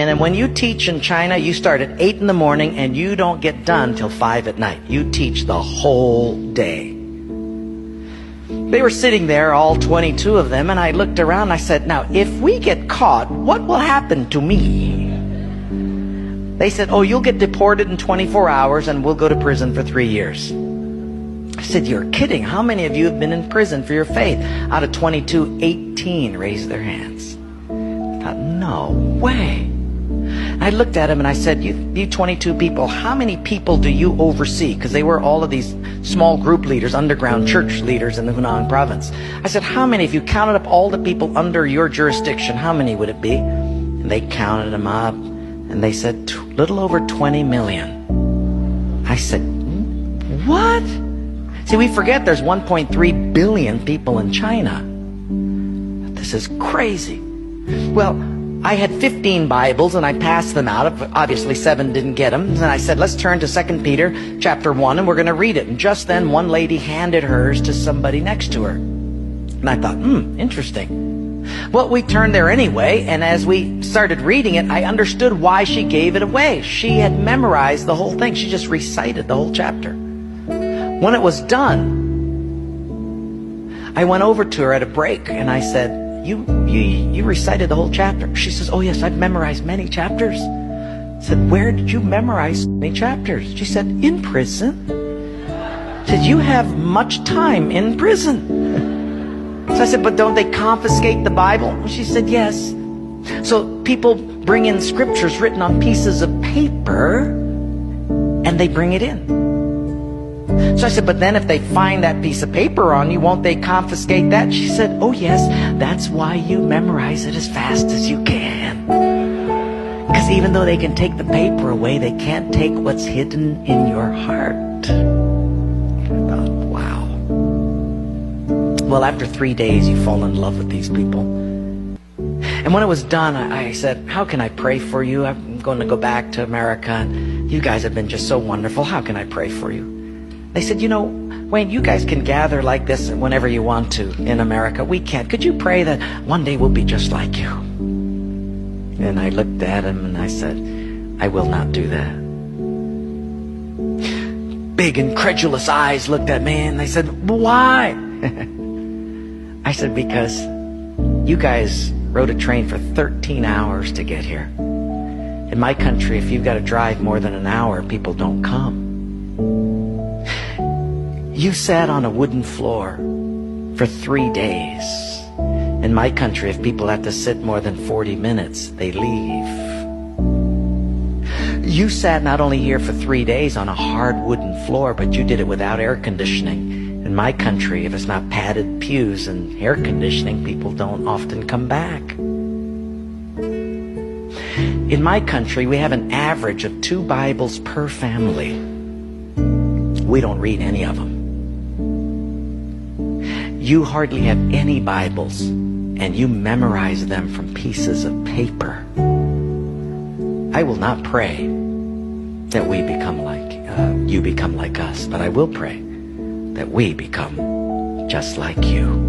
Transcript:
And then when you teach in China, you start at 8 in the morning and you don't get done till 5 at night. You teach the whole day. They were sitting there, all 22 of them, and I looked around and I said, now, if we get caught, what will happen to me? They said, oh, you'll get deported in 24 hours and we'll go to prison for 3 years. I said, you're kidding. How many of you have been in prison for your faith? Out of 22, 18 raised their hands. I thought, no way. I looked at him and I said, you 22 people, how many people do you oversee? Because they were all of these small group leaders, underground church leaders in the Hunan province. I said, how many, if you counted up all the people under your jurisdiction, how many would it be? And they counted them up and they said, little over 20 million. I said, what? See, we forget there's 1.3 billion people in China. This is crazy. Well, I had 15 Bibles and I passed them out. Obviously 7 didn't get them. And I said, let's turn to 2 Peter chapter 1 and we're going to read it. And just then one lady handed hers to somebody next to her. And I thought, interesting. Well, we turned there anyway, and as we started reading it, I understood why she gave it away. She had memorized the whole thing. She just recited the whole chapter. When it was done, I went over to her at a break and I said, you recited the whole chapter. She says, oh yes, I've memorized many chapters. I said, where did you memorize many chapters? She said, in prison. I said, you have much time in prison. So I said, but don't they confiscate the Bible? She said, yes. So people bring in scriptures written on pieces of paper and they bring it in. So I said, but then if they find that piece of paper on you, won't they confiscate that? She said, oh yes, that's why you memorize it as fast as you can. Because even though they can take the paper away, they can't take what's hidden in your heart. I thought, wow. Well, after 3 days, you fall in love with these people. And when it was done, I said, how can I pray for you? I'm going to go back to America. And you guys have been just so wonderful. How can I pray for you? They said, you know, Wayne, you guys can gather like this whenever you want to in America. We can't. Could you pray that one day we'll be just like you? And I looked at him and I said, I will not do that. Big incredulous eyes looked at me and they said, why? I said, because you guys rode a train for 13 hours to get here. In my country, if you've got to drive more than an hour, people don't come. You sat on a wooden floor for 3 days. In my country, if people have to sit more than 40 minutes, they leave. You sat not only here for 3 days on a hard wooden floor, but you did it without air conditioning. In my country, if it's not padded pews and air conditioning, people don't often come back. In my country, we have an average of 2 Bibles per family. We don't read any of them. You hardly have any Bibles, and you memorize them from pieces of paper. I will not pray that we become like, you become like us, but I will pray that we become just like you.